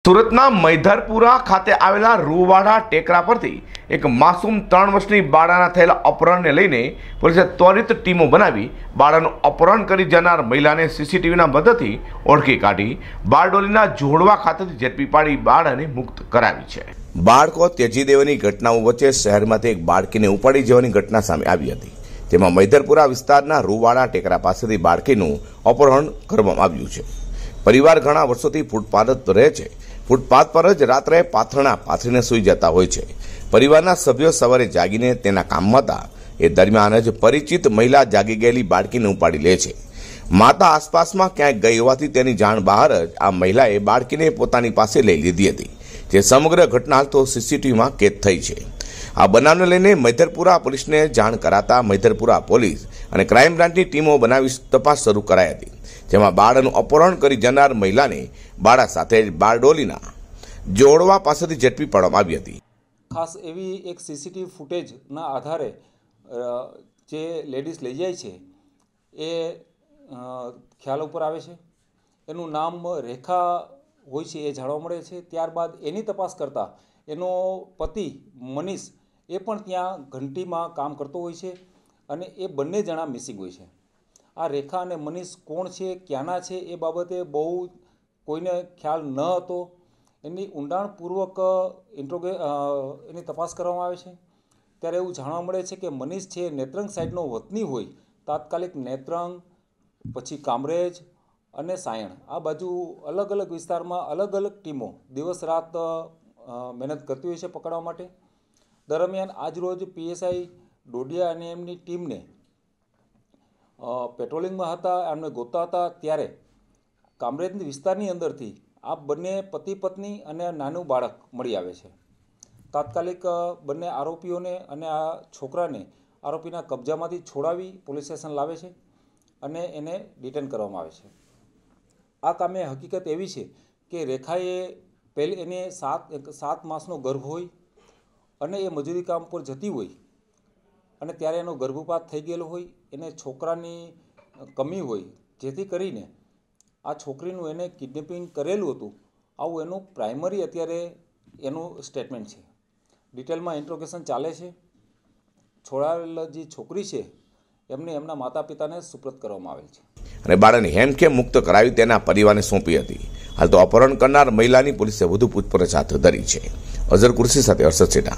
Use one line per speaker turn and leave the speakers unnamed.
સુરતના મૈધરપુરા ખાતે આવેલા રૂવાડા ટેકરા પરથી એક માસૂમ 3 વર્ષની બાળાના થયેલા અપહરણને લઈને પોલીસે ત્વરિત ટીમો બનાવી બાળાનું અપહરણ કરી જનાર મહિલાને સીસીટીવીના મદદથી ઓળખી કાઢી બારડોલીના જોડવા ખાતેથી ઝડપી પાડી બાળાને મુક્ત કરાવી છે। બાળકો ત્યજી દેવાની ઘટનાઓ વચ્ચે શહેરમાંથી એક બાળકીને ઉપાડી જવાની ઘટના સામે આવી હતી, જેમાં મૈધરપુરા વિસ્તારના રૂવાડા ટેકરા પાસેથી બાળકીનું અપહરણ કરવામાં આવ્યું છે। પરિવાર ઘણા વર્ષોથી ફૂટપાથ પર રહે છે। ફૂટપાથ પર જ રાત્રે પાથરણા પાથરીને સૂઈ જતા હોય છે। પરિવારના સભ્યો સવારે જાગીને તેના કામમાં હતા એ દરમિયાન જ પરિચિત મહિલા જાગી ગયેલી બાળકીને ઉપાડી લે છે। માતા આસપાસમાં ક્યાંક ગઈ હોવાથી તેની જાણ બહાર જ આ મહિલાએ બાળકીને પોતાની પાસે લઈ લીધી હતી, જે સમગ્ર ઘટના હાલ તો સીસીટીવીમાં કેદ થઈ છે। આ બનાવને લઈને મૈધરપુરા પોલીસને જાણ કરાતા મૈધરપુરા પોલીસ અને ક્રાઇમ બ્રાન્ચની ટીમો બનાવી તપાસ શરૂ કરાઈ હતી, જેમાં બાળાનું અપહરણ કરી જનાર મહિલાને બાળા સાથે બારડોલીના જોડવા પાસેથી ઝડપી પાડવામાં આવી હતી।
ખાસ એવી એક સીસીટીવી ફૂટેજના આધારે જે લેડીઝ લઈ જાય છે એ ખ્યાલ ઉપર આવે છે। એનું નામ રેખા હોય છે એ જાણવા મળે છે। ત્યારબાદ એની તપાસ કરતાં એનો પતિ મનીષ એ પણ ત્યાં ઘંટીમાં કામ કરતો હોય છે અને એ બંને જણા મિસિંગ હોય છે। આ રેખા અને મનીષ કોણ છે, ક્યાંના છે એ બાબતે બહુ કોઈને ખ્યાલ ન હતો। એની ઊંડાણપૂર્વક એની તપાસ કરવામાં આવે છે ત્યારે એવું જાણવા મળે છે કે મનીષ છે નેત્રંગ સાઈડનો વતની હોય, તાત્કાલિક નેત્રંગ, પછી કામરેજ અને સાયણ આ બાજુ અલગ અલગ વિસ્તારમાં અલગ અલગ ટીમો દિવસ રાત મહેનત કરતી હોય છે પકડવા માટે। દરમિયાન આજરોજ પીએસઆઈ ડોડિયા અને એમની ટીમને પેટ્રોલિંગમાં હતા, એમને ગોતતા હતા ત્યારે કામરેજ વિસ્તારની અંદરથી આ બંને પતિ પત્ની અને નાનું બાળક મળી આવે છે। તાત્કાલિક બંને આરોપીઓને અને આ છોકરાને આરોપીના કબજામાંથી છોડાવી પોલીસ સ્ટેશન લાવે છે અને એને ડિટેન કરવામાં આવે છે। આ કામે હકીકત એવી છે કે રેખાએ પહેલી એને 7 માસનો ગર્ભ હોય અને એ મજૂરી કામ પર જતી હોય અને ત્યારે એનો ગર્ભપાત થઈ ગયેલો હોય, એને છોકરાની કમી હોય, જેથી કરીને આ છોકરીનું એને કિડનેપિંગ કરેલું હતું, આવું એનું પ્રાઇમરી અત્યારે એનું સ્ટેટમેન્ટ છે। ડિટેલમાં ઇન્ટ્રોગેશન ચાલે છે। છોડાવેલ જે છોકરી છે એમને એમના માતા પિતાને સુપ્રત કરવામાં આવેલ છે
અને બાળાને હેમખેમ મુક્ત કરાવી તેના પરિવારને સોંપી હતી। હાલ તો અપહરણ કરનાર મહિલાની પોલીસે વધુ પૂછપરછ હાથ ધરી છે। અઝર કુર્સી સાથે હર્ષદ સેઠા।